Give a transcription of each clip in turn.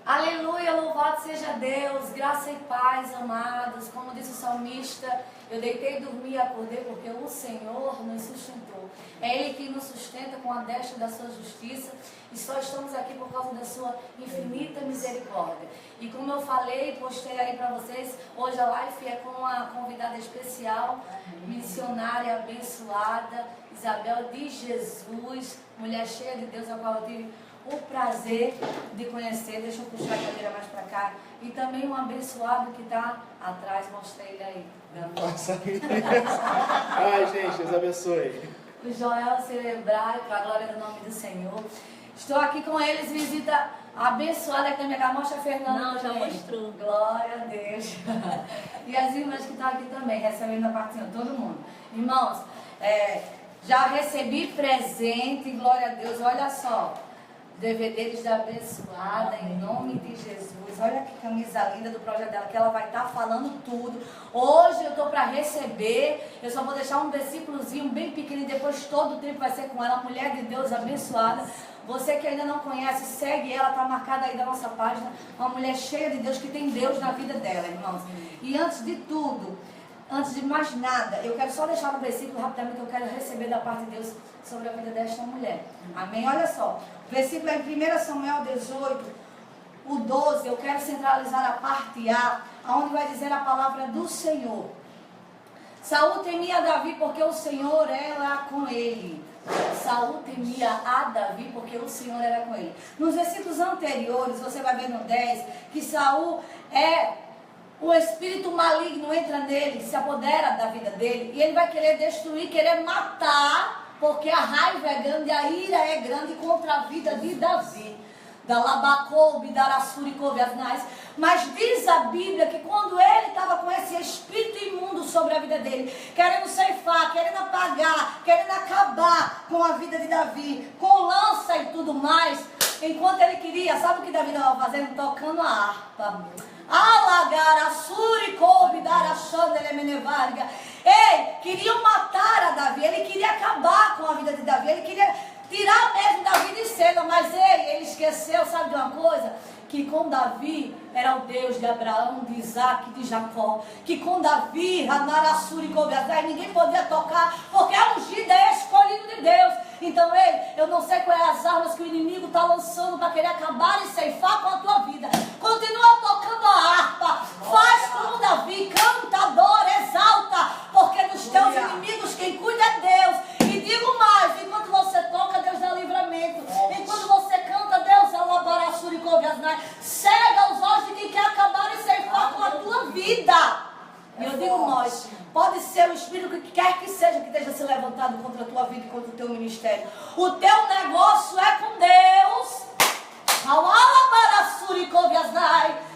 Aleluia, louvado seja Deus, graça e paz, amados. Como disse o salmista, eu deitei, dormi e acordei porque o Senhor nos sustentou. É Ele que nos sustenta com a destra da sua justiça e só estamos aqui por causa da sua infinita misericórdia. E como eu falei, postei aí para vocês, hoje a live é com uma convidada especial, missionária abençoada, Isabel de Jesus, mulher cheia de Deus, a qual eu tive o prazer de conhecer. Deixa eu puxar a cadeira mais para cá. E também um abençoado que está atrás, mostra ele aí. Nossa. Ai, gente, Deus abençoe. O Joel Cerebrai, para a glória do nome do Senhor. Estou aqui com eles, visita abençoada que também. Mostra a Fernanda. Não, já também. mostrou. Glória a Deus. E as irmãs que estão aqui também, recebendo a partinha, todo mundo. Irmãos, já recebi presente, glória a Deus, olha só. DVDs da abençoada, em nome de Jesus. Olha que camisa linda do projeto dela, que ela vai estar falando tudo. Hoje eu estou para receber. Eu só vou deixar um versículozinho bem pequeno e depois todo o tempo vai ser com ela. Mulher de Deus abençoada. Você que ainda não conhece, segue ela, está marcada aí da nossa página. Uma mulher cheia de Deus, que tem Deus na vida dela, irmãos. E antes de tudo, antes de mais nada, eu quero só deixar um versículo rapidamente que eu quero receber da parte de Deus sobre a vida desta mulher. Amém? Olha só. O versículo é em 1 Samuel 18, o 12. Eu quero centralizar a parte A, onde vai dizer a palavra do Senhor. Saul temia a Davi porque o Senhor era com ele. Saul temia a Davi porque o Senhor era com ele. Nos versículos anteriores, você vai ver no 10, que Saul o espírito maligno entra nele, se apodera da vida dele, e ele vai querer destruir, querer matar, porque a raiva é grande, a ira é grande contra a vida de Davi. Da Labacoube, da Arassuricoube, Asnais. Mas diz a Bíblia que quando ele estava com esse espírito imundo sobre a vida dele, querendo ceifar, querendo apagar, querendo acabar com a vida de Davi, com lança e tudo mais, enquanto ele queria, sabe o que Davi estava fazendo? Tocando a harpa. Alagar, Assuricoube, Darachandelemenevarga. Ei, queriam matar a Davi, ele queria acabar com a vida de Davi, ele queria tirar mesmo Davi de cena, mas ele esqueceu, sabe de uma coisa? Que com Davi era o Deus de Abraão, de Isaac, de Jacó. Que com Davi, Ramarassuricoube, ninguém podia tocar, porque a ungida é escolhido de Deus. Então, eu não sei quais as armas que o inimigo está lançando para querer acabar e ceifar com a tua vida. Continua tocando a harpa, faz como Davi, canta, adora, exalta, porque dos teus inimigos quem cuida é Deus. E digo mais, enquanto você toca, Deus dá livramento. Enquanto você canta, Deus cega os olhos de quem quer acabar e ceifar com a tua vida. E eu digo nós, pode ser o espírito que quer que seja que esteja se levantado contra a tua vida e contra o teu ministério. O teu negócio é com Deus.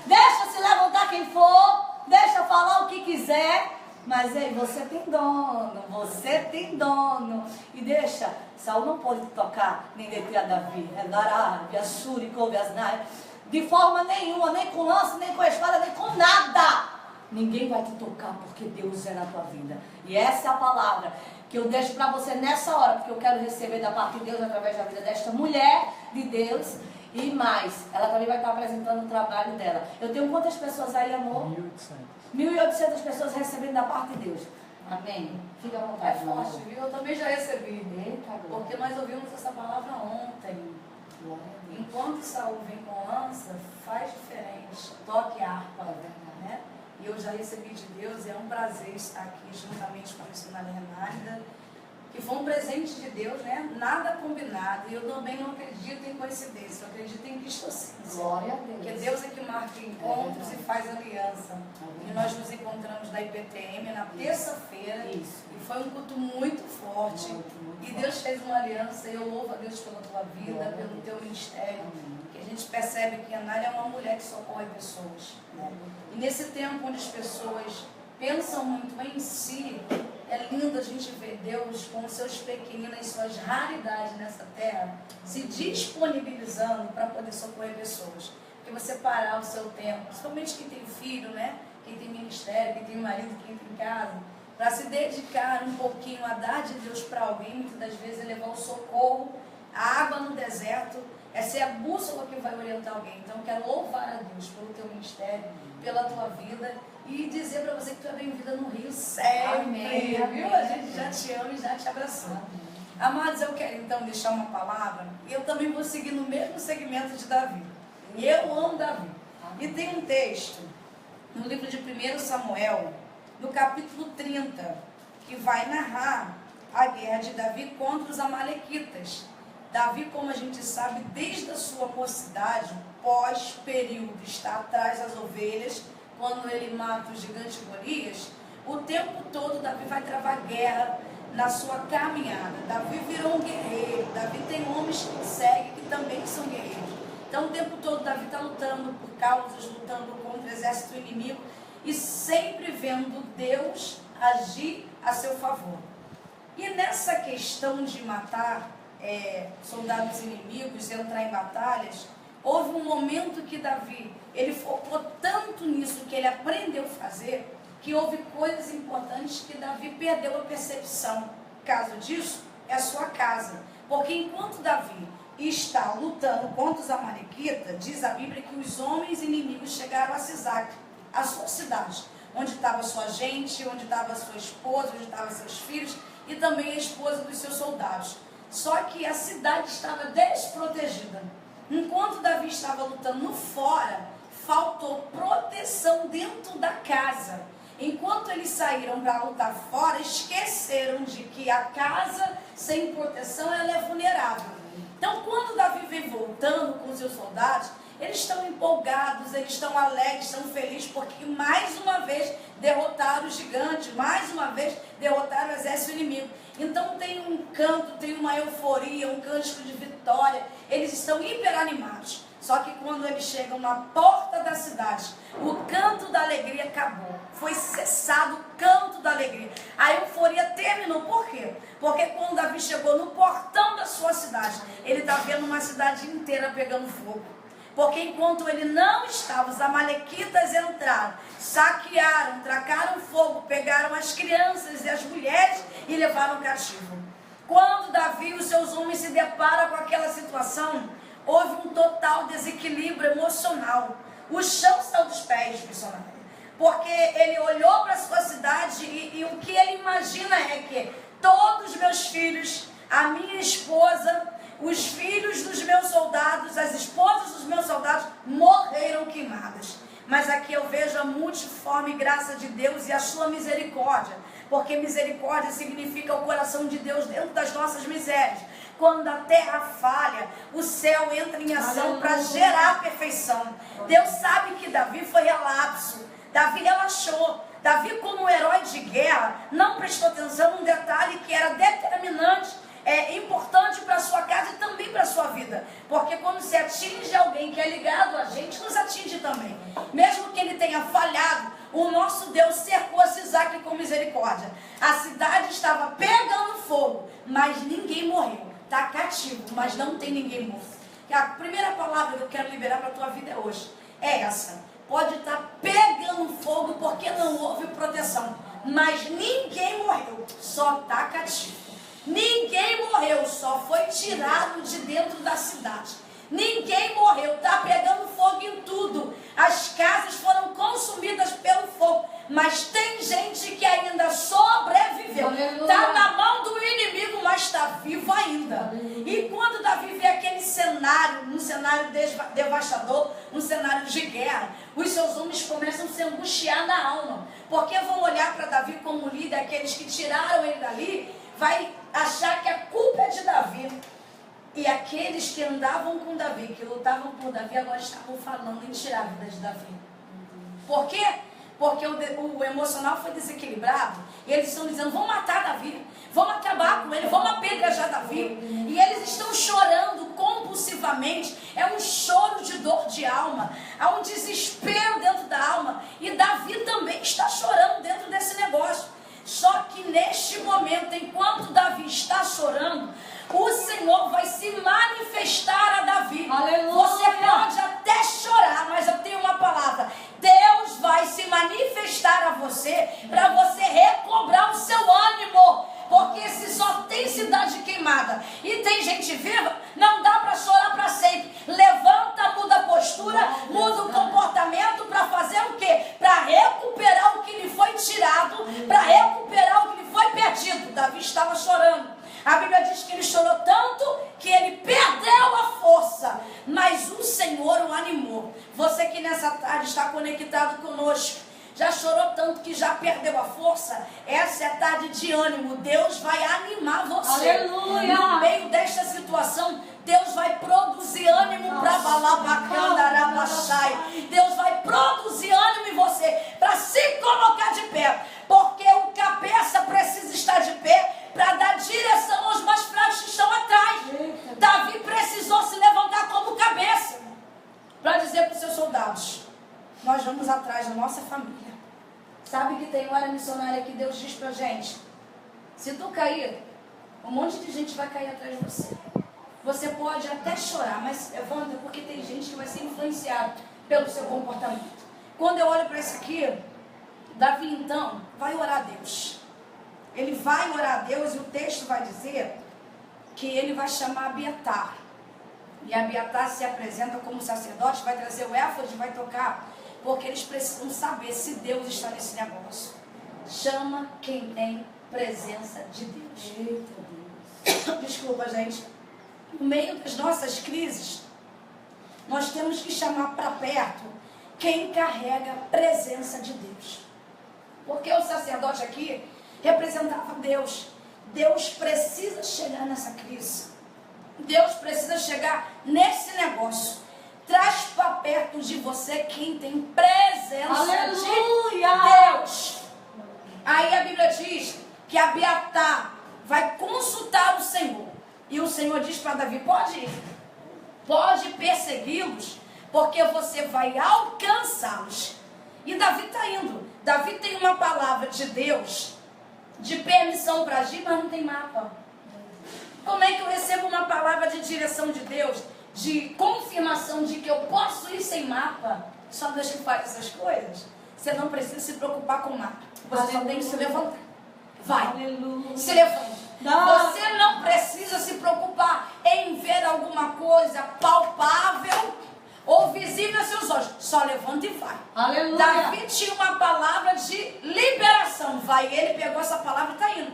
Deixa se levantar quem for, deixa falar o que quiser. Mas você tem dono. E deixa, Saul não pode tocar, nem deter Davi. De forma nenhuma, nem com lança, nem com espada, nem com nada. Ninguém vai te tocar porque Deus é na tua vida. E essa é a palavra que eu deixo para você nessa hora, porque eu quero receber da parte de Deus através da vida desta mulher de Deus. E mais, ela também vai estar apresentando o trabalho dela. Eu tenho quantas pessoas aí, amor? 1.800 pessoas recebendo da parte de Deus. Amém? Fica à vontade. É forte, viu? Eu também já recebi. Eita, porque nós ouvimos essa palavra ontem. Enquanto Saul vem com lança, faz diferente. Toque a harpa. Né? E eu já recebi de Deus, e é um prazer estar aqui juntamente com a missionária Renata, que foi um presente de Deus, né? Nada combinado. E eu também não acredito em coincidência, eu acredito em cristocência. Glória a Deus. Porque Deus é que marca encontros e faz aliança. E nós nos encontramos na IPTM na terça-feira. E foi um culto muito forte. E Deus fez uma aliança. E eu louvo a Deus pela tua vida, pelo teu ministério. Que a gente percebe que a Nália é uma mulher que socorre pessoas. Né? E nesse tempo onde as pessoas pensam muito em si, é lindo a gente ver Deus com os seus pequeninos, suas raridades nessa terra, se disponibilizando para poder socorrer pessoas. Porque você parar o seu tempo, principalmente quem tem filho, né? Quem tem ministério, quem tem marido, quem tem casa, para se dedicar um pouquinho a dar de Deus para alguém, muitas das vezes é levar o socorro, a água no deserto, Essa é a bússola que vai orientar alguém. Então eu quero louvar a Deus pelo teu ministério, pela tua vida e dizer para você que tu é bem-vinda no Rio sempre. Amém. Viu? A gente já te ama e já te abraçou. Amados, eu quero então deixar uma palavra. Eu também vou seguir no mesmo segmento de Davi. Eu amo Davi. E tem um texto no livro de 1 Samuel, no capítulo 30, que vai narrar a guerra de Davi contra os amalequitas. Davi, como a gente sabe, desde a sua mocidade, pós-período, está atrás das ovelhas, quando ele mata o gigante Golias, o tempo todo Davi vai travar guerra na sua caminhada. Davi virou um guerreiro. Davi tem homens que seguem que também são guerreiros. Então o tempo todo Davi está lutando por causas, lutando contra o exército inimigo e sempre vendo Deus agir a seu favor. E nessa questão de matar soldados inimigos, entrar em batalhas, houve um momento que Davi, ele focou tanto nisso que ele aprendeu a fazer, que houve coisas importantes que Davi perdeu a percepção. Caso disso, é a sua casa. Porque enquanto Davi está lutando contra os amalequitas, diz a Bíblia que os homens inimigos chegaram a Sisac, a sua cidade, onde estava sua gente, onde estava sua esposa, onde estavam seus filhos e também a esposa dos seus soldados. Só que a cidade estava desprotegida. Enquanto Davi estava lutando no fora, faltou proteção dentro da casa. Enquanto eles saíram para lutar fora, esqueceram de que a casa sem proteção ela é vulnerável. Então, quando Davi vem voltando com os seus soldados, eles estão empolgados, eles estão alegres, estão felizes, porque mais uma vez derrotaram o gigante, mais uma vez derrotaram o exército inimigo. Então tem um canto, tem uma euforia, um cântico de vitória, eles estão hiperanimados. Só que quando eles chegam na porta da cidade, o canto da alegria acabou. Foi cessado o canto da alegria. A euforia terminou. Por quê? Porque quando Davi chegou no portão da sua cidade, ele está vendo uma cidade inteira pegando fogo. Porque enquanto ele não estava, os amalequitas entraram, saquearam, tracaram fogo, pegaram as crianças e as mulheres e levaram cativo. Quando Davi e os seus homens se deparam com aquela situação, houve um total desequilíbrio emocional. O chão saiu dos pés, missionário. Porque ele olhou para a sua cidade e o que ele imagina é que todos os meus filhos, a minha esposa, os filhos dos meus soldados, as esposas dos meus soldados morreram queimadas. Mas aqui eu vejo a multiforme graça de Deus e a sua misericórdia. Porque misericórdia significa o coração de Deus dentro das nossas misérias. Quando a terra falha, o céu entra em ação para gerar a perfeição. Deus sabe que Davi foi relapso. Davi relaxou. Davi, como herói de guerra, não prestou atenção num detalhe que era determinante, importante para a sua casa e também para a sua vida. Porque quando se atinge alguém que é ligado a gente, nos atinge também. Mesmo que ele tenha falhado, o nosso Deus cercou a Sisac com misericórdia. A cidade estava pegando fogo, mas ninguém morreu. Está cativo, mas não tem ninguém morto. E a primeira palavra que eu quero liberar para a tua vida hoje é essa. Pode estar pegando fogo porque não houve proteção, mas ninguém morreu, só está cativo. Ninguém morreu, só foi tirado de dentro da cidade. Ninguém morreu, está pegando fogo em tudo. As casas foram consumidas pelo fogo, mas tem gente que ainda sobreviveu. Está na mão do inimigo, mas está vivo ainda. Aleluia. E quando Davi vê aquele cenário, um cenário devastador, um cenário de guerra, os seus homens começam a se angustiar na alma, porque vão olhar para Davi como líder, aqueles que tiraram ele dali, vai achar que a culpa é de Davi. E aqueles que andavam com Davi, que lutavam por Davi, agora estavam falando em tirar a vida de Davi. Por quê? Porque o emocional foi desequilibrado. E eles estão dizendo, vamos matar Davi, vamos acabar com ele, vamos apedrejar Davi. E eles estão chorando compulsivamente. É um choro de dor de alma. Há um desespero dentro da alma. E Davi também está chorando dentro desse negócio. Só que neste momento, enquanto Davi está chorando, o Senhor vai se manifestar a Davi. Aleluia. Você pode até chorar, mas eu tenho uma palavra. Deus vai se manifestar a você para você recobrar o seu ânimo. Porque se só tem cidade queimada e tem gente viva, não dá para chorar para sempre. ânimo. Você que nessa tarde está conectado conosco, já chorou tanto que já perdeu a força, essa é a tarde de ânimo. Deus vai animar você. Aleluia! No meio desta situação, Deus vai produzir ânimo para Balabacandarabaxai. Deus vai produzir ânimo em você para se colocar de pé. Porque o cabeça precisa estar de pé para dar direção aos mais fracos que estão atrás. Davi precisou se levantar como cabeça para dizer para os seus soldados: nós vamos atrás da nossa família. Sabe que tem hora missionária que Deus diz pra gente: se tu cair, um monte de gente vai cair atrás de você. Você pode até chorar, mas levanta, porque tem gente que vai ser influenciada pelo seu comportamento. Quando eu olho para isso aqui, Davi então vai orar a Deus. Ele vai orar a Deus e o texto vai dizer que ele vai chamar Abiatar. E Abiatar se apresenta como sacerdote, vai trazer o éfode, vai tocar, porque eles precisam saber se Deus está nesse negócio. Chama quem tem presença de Deus. Eita Deus. Desculpa, gente. No meio das nossas crises, nós temos que chamar para perto quem carrega a presença de Deus. Porque o sacerdote aqui representava Deus. Deus precisa chegar nessa crise. Deus precisa chegar nesse negócio. Traz para perto de você quem tem presença de Deus. Aí a Bíblia diz que Abiatar vai consultar o Senhor. E o Senhor diz para Davi: pode ir, pode persegui-los, porque você vai alcançá-los. E Davi está indo. Davi tem uma palavra de Deus, de permissão para agir, mas não tem mapa. Como é que eu recebo uma palavra de direção de Deus, de confirmação de que eu posso ir sem mapa? Só Deus que faz essas coisas. Você não precisa se preocupar com o mapa. Você só tem que se levantar. Vai. Aleluia. Se levanta. Você não precisa se preocupar em ver alguma coisa palpável ou visível a seus olhos. Só levanta e vai. Aleluia. Davi tinha uma palavra de liberação. Vai, ele pegou essa palavra e está indo.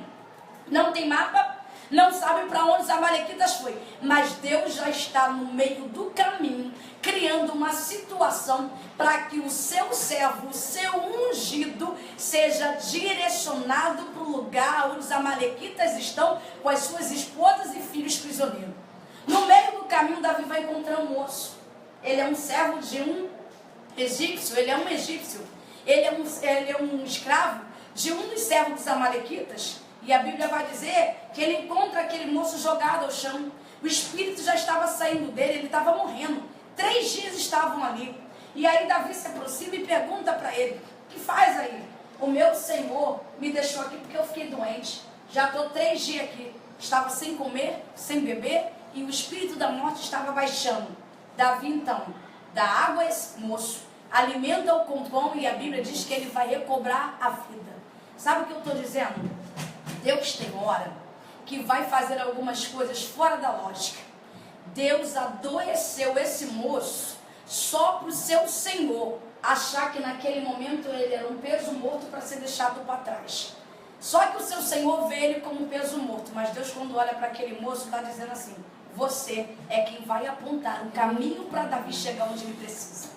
Não tem mapa, não sabe para onde os amalequitas foi. Mas Deus já está no meio do caminho, criando uma situação para que o seu servo, o seu ungido, seja direcionado para o lugar onde os amalequitas estão, com as suas esposas e filhos prisioneiros. No meio do caminho, Davi vai encontrar um moço. Ele é um servo de um egípcio, ele é um egípcio. Ele é um escravo de um dos servos dos amalequitas. E a Bíblia vai dizer que ele encontra aquele moço jogado ao chão. O espírito já estava saindo dele, ele estava morrendo. 3 dias estavam ali. E aí Davi se aproxima e pergunta para ele: o que faz aí? O meu Senhor me deixou aqui porque eu fiquei doente. Já estou 3 dias aqui. Estava sem comer, sem beber, e o espírito da morte estava baixando. Davi então dá água a esse moço, alimenta-o com pão, e a Bíblia diz que ele vai recobrar a vida. Sabe o que eu estou dizendo? Deus tem hora que vai fazer algumas coisas fora da lógica. Deus adoeceu esse moço só para o seu Senhor achar que naquele momento ele era um peso morto para ser deixado para trás. Só que o seu Senhor vê ele como um peso morto. Mas Deus, quando olha para aquele moço, está dizendo assim: você é quem vai apontar o caminho para Davi chegar onde ele precisa.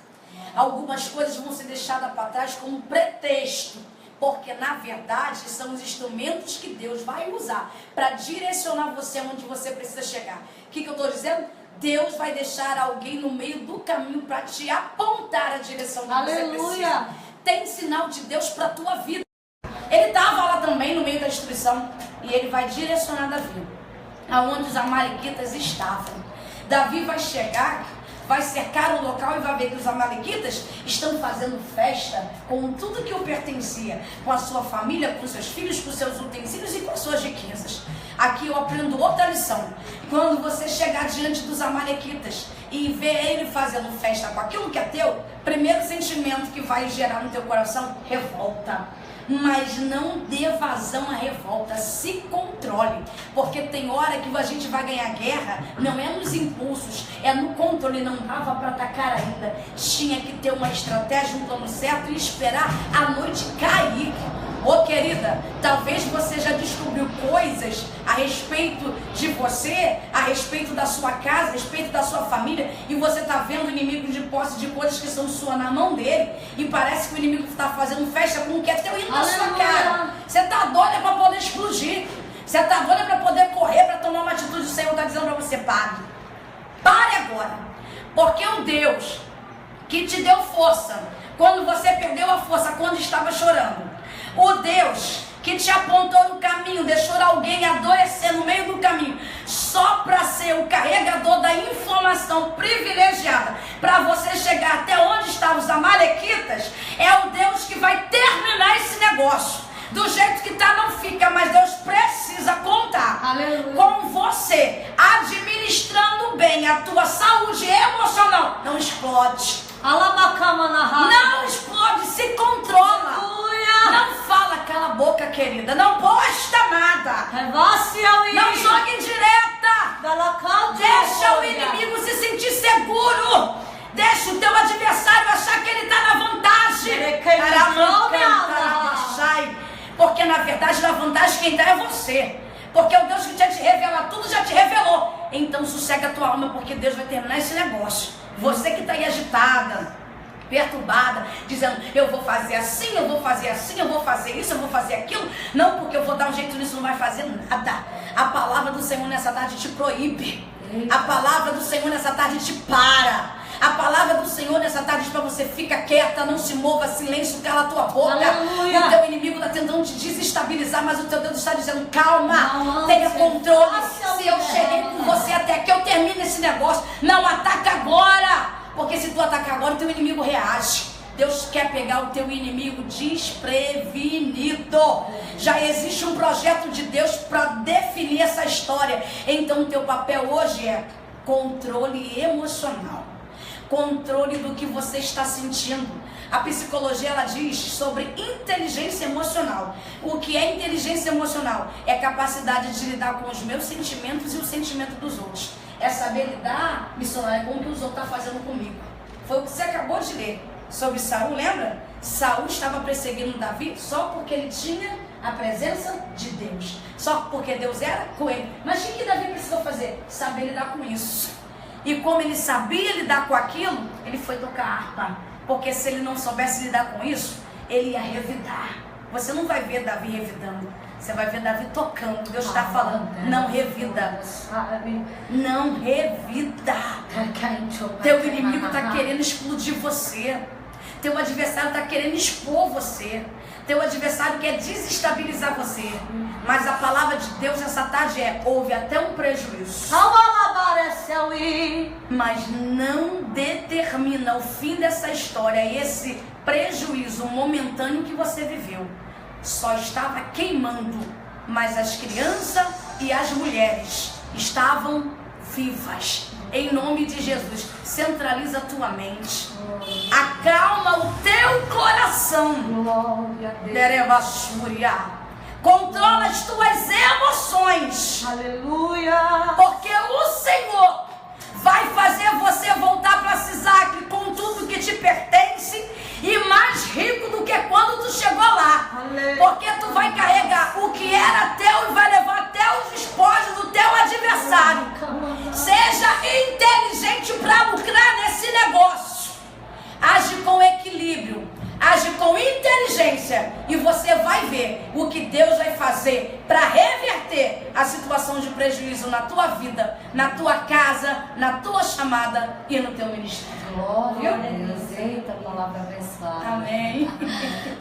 Algumas coisas vão ser deixadas para trás como pretexto, porque na verdade são os instrumentos que Deus vai usar para direcionar você onde você precisa chegar. O que eu estou dizendo? Deus vai deixar alguém no meio do caminho para te apontar a direção que você precisa. Tem sinal de Deus para a tua vida. Ele estava lá também no meio da destruição, e ele vai direcionar Davi aonde os amalequitas estavam. Davi vai chegar, vai cercar o local e vai ver que os amalequitas estão fazendo festa com tudo que o pertencia, com a sua família, com seus filhos, com seus utensílios e com as suas riquezas. Aqui eu aprendo outra lição. Quando você chegar diante dos amalequitas e ver ele fazendo festa com aquilo que é teu, primeiro sentimento que vai gerar no teu coração: revolta. Mas não dê vazão à revolta, se controle, porque tem hora que a gente vai ganhar guerra, não é nos impulsos, é no controle. Não dava para atacar ainda, tinha que ter uma estratégia, um plano certo e esperar a noite cair. Ô querida, talvez você já descobriu coisas a respeito de você, a respeito da sua casa, a respeito da sua família, e você está vendo o inimigo de posse de coisas que são suas na mão dele, e parece que o inimigo está fazendo festa com o que é teu indo na sua cara. Você está doida para poder explodir. Você está doida para poder correr, para tomar uma atitude. O Senhor está dizendo para você: pare. Pare agora. Porque o Deus que te deu força quando você perdeu a força, quando estava chorando, o Deus que te apontou no caminho, deixou alguém adoecer no meio do caminho, só para ser o carregador da informação privilegiada, para você chegar até onde estavam os amalequitas, é o Deus que vai terminar esse negócio. Do jeito que tá não fica, mas Deus precisa contar com você, administrando bem a tua saúde emocional. Não explode. Não explode, se controla. Não fala, cala a boca, querida. Não posta nada. Não jogue direta. Deixa o inimigo se sentir seguro. Deixa o teu adversário achar que ele está na vantagem. Porque na verdade na vantagem quem está é você. Porque o Deus que tinha te revelar tudo já te revelou. Então sossega a tua alma, porque Deus vai terminar esse negócio. Você que está aí agitada, perturbada, dizendo: eu vou fazer assim, eu vou fazer assim, eu vou fazer isso, eu vou fazer aquilo. Não, porque eu vou dar um jeito nisso, não vai fazer nada. A palavra do Senhor nessa tarde te proíbe. A palavra do Senhor nessa tarde te para. A palavra do Senhor nessa tarde diz para você: fica quieta, não se mova, silêncio, cala a tua boca. Aleluia. O teu inimigo está tentando te desestabilizar, mas o teu Deus está dizendo: calma, tenha controle. Se eu cheguei com você até que eu termine esse negócio, não ataca agora. Porque se tu atacar agora, o teu inimigo reage. Deus quer pegar o teu inimigo desprevenido. Já existe um projeto de Deus para definir essa história. Então o teu papel hoje é controle emocional. Controle do que você está sentindo. A psicologia, ela diz sobre inteligência emocional. O que é inteligência emocional? É a capacidade de lidar com os meus sentimentos e o sentimento dos outros. É saber lidar, missionário, com o que os outros estão fazendo comigo. Foi o que você acabou de ler sobre Saul, lembra? Saul estava perseguindo Davi só porque ele tinha a presença de Deus. Só porque Deus era com ele. Mas o que Davi precisou fazer? Saber lidar com isso. E como ele sabia lidar com aquilo, ele foi tocar harpa. Porque se ele não soubesse lidar com isso, ele ia revidar. Você não vai ver Davi revidando. Você vai ver Davi tocando. Deus está falando: não revida. Não revida. Teu inimigo está querendo explodir você. Teu adversário está querendo expor você. Teu adversário quer desestabilizar você. Mas a palavra de Deus nessa tarde é: houve até um prejuízo, mas não determina o fim dessa história. Esse prejuízo momentâneo que você viveu só estava queimando, mas as crianças e as mulheres estavam vivas. Em nome de Jesus, centraliza a tua mente, acalma o teu coração, controla as tuas emoções. Aleluia. Porque o Senhor vai fazer você voltar para Sisaque com tudo que te pertence e mais rico do que quando tu chegou lá. Porque tu vai carregar o que era teu e vai levar até os despojos do teu adversário. Seja inteligente para lucrar nesse negócio. Age com equilíbrio, age com inteligência, e você vai ver o que Deus vai fazer para reverter a situação de prejuízo na tua vida, na tua casa, na tua chamada e no teu ministério. Glória a Deus. Eita, palavra abençoada. Amém.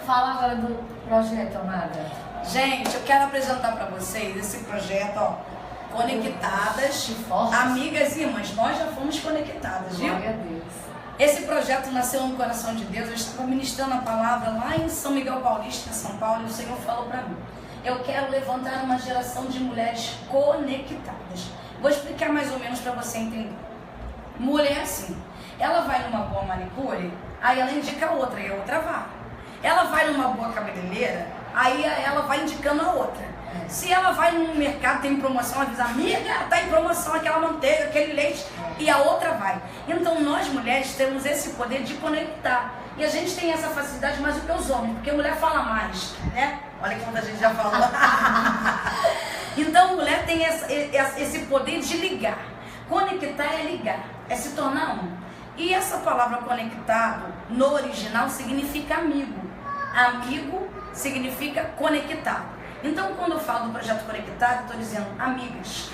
Fala agora do projeto, amada. Gente, eu quero apresentar para vocês esse projeto, ó, Conectadas, amigas e irmãs. Nós já fomos conectadas, viu? Glória a Deus. Esse projeto nasceu no coração de Deus. Eu estava ministrando a palavra lá em São Miguel Paulista, em São Paulo, e o Senhor falou para mim: eu quero levantar uma geração de mulheres conectadas. Vou explicar mais ou menos para você entender. Mulher assim, ela vai numa boa manicure, aí ela indica outra, e a outra vai. Ela vai numa boa cabeleireira, aí ela vai indicando a outra. Se ela vai no mercado, tem promoção, ela diz: amiga, tá em promoção aquela manteiga, aquele leite. e a outra vai. Então nós mulheres temos esse poder de conectar. E a gente tem essa facilidade mais do que os homens, porque a mulher fala mais, né? Olha quanta gente já falou. Então a mulher tem esse poder de ligar. Conectar é ligar, é se tornar um. E essa palavra conectado, no original, significa amigo. Amigo significa conectado. Então quando eu falo do projeto conectado, eu estou dizendo amigas,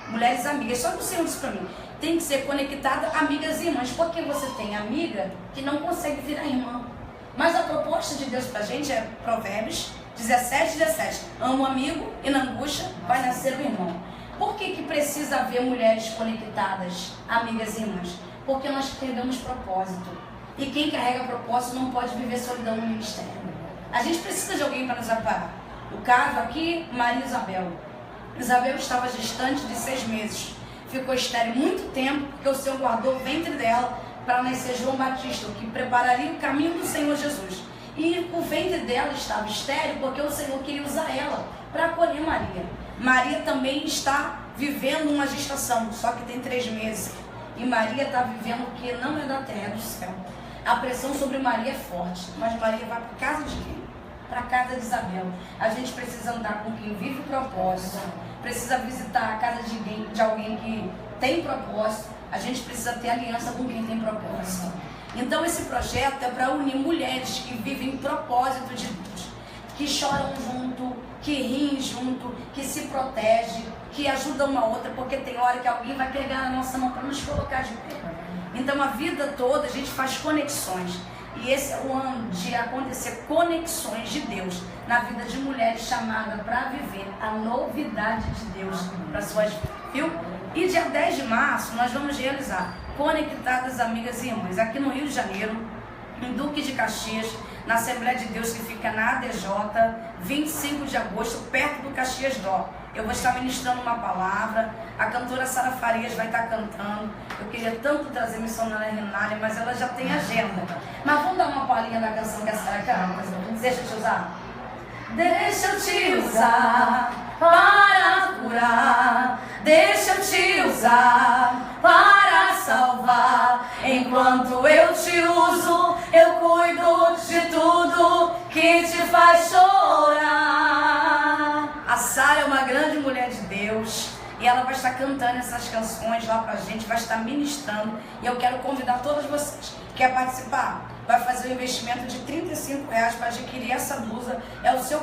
mulheres amigas. Só que o Senhor disse para mim, tem que ser conectada amigas e irmãs, porque você tem amiga que não consegue virar irmã. Mas a proposta de Deus pra gente é Provérbios 17:17. Ama o amigo e na angústia vai nascer o irmão. Por que precisa haver mulheres conectadas, amigas e irmãs? Porque nós perdemos propósito. E quem carrega propósito não pode viver solidão no ministério. A gente precisa de alguém para nos amparar. O caso aqui, Maria e Isabel. Isabel estava gestante de 6 meses. Ficou estéril muito tempo, porque o Senhor guardou o ventre dela para nascer João Batista, que prepararia o caminho do Senhor Jesus. E o ventre dela estava estéril porque o Senhor queria usar ela para acolher Maria. Maria também está vivendo uma gestação, só que tem 3 meses. E Maria está vivendo o que não é da terra, é do céu. A pressão sobre Maria é forte, mas Maria vai para casa de quem? Para a casa de Isabel. A gente precisa andar com quem vive o propósito, precisa visitar a casa de alguém que tem propósito. A gente precisa ter aliança com quem tem propósito. Então esse projeto é para unir mulheres que vivem propósito de Deus, que choram junto, que riem junto, que se protegem, que ajudam uma outra, porque tem hora que alguém vai pegar a nossa mão para nos colocar de pé. Então a vida toda a gente faz conexões. E esse é o ano de acontecer conexões de Deus na vida de mulheres chamadas para viver a novidade de Deus para suas vidas, viu? E dia 10 de março nós vamos realizar Conectadas Amigas e Irmãs, aqui no Rio de Janeiro, em Duque de Caxias, na Assembleia de Deus que fica na ADJ, 25 de agosto, perto do Caxias Dó. Eu vou estar ministrando uma palavra, a cantora Sara Farias vai estar cantando. Eu queria tanto trazer missionária Renália, mas ela já tem agenda. Mas vamos dar uma palhinha da canção que a Sara canta? Deixa eu te usar? Deixa eu te usar para curar, deixa eu te usar para salvar. Enquanto eu te uso, eu cuido de tudo que te faz chorar. A Sara é uma grande mulher de Deus e ela vai estar cantando essas canções lá pra gente, vai estar ministrando. E eu quero convidar todas vocês. Quer participar? Vai fazer um investimento de R$35 para adquirir essa blusa. É o seu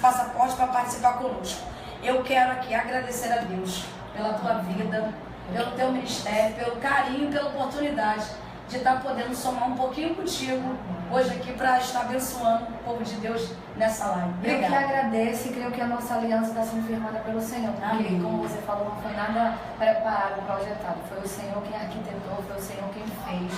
passaporte para participar conosco. Eu quero aqui agradecer a Deus pela tua vida, pelo teu ministério, pelo carinho, pela oportunidade de estar podendo somar um pouquinho contigo hoje aqui para estar abençoando o povo de Deus nessa live. Obrigada. Eu que agradeço e creio que a nossa aliança está sendo firmada pelo Senhor, porque, amém, como você falou, não foi nada preparado, projetado, foi o Senhor quem arquitetou, foi o Senhor quem fez.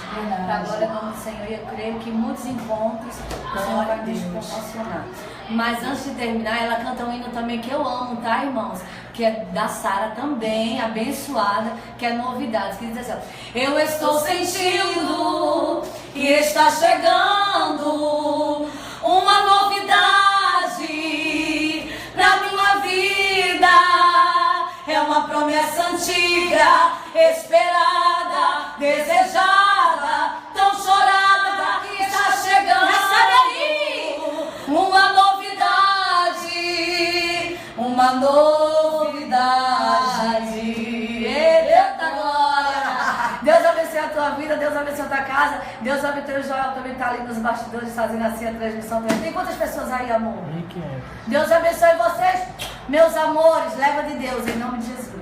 Para a glória do nome do Senhor, e eu creio que muitos encontros o Senhor vai nos proporcionar. Mas antes de terminar, ela canta um hino também que eu amo, tá, irmãos? Que é da Sara também, abençoada, que é Novidades, que diz assim: eu estou sentindo que está chegando uma novidade na minha vida. É uma promessa antiga, esperada, desejada, tão chorada, que está chegando. Recebe aí uma novidade, uma novidade. Eita glória! Deus abençoe a tua vida, Deus abençoe a tua casa, Deus abençoe o Joel, também está ali nos bastidores fazendo assim a transmissão. Tem quantas pessoas aí, amor? 1.500. Deus abençoe vocês, meus amores, leva de Deus, em nome de Jesus.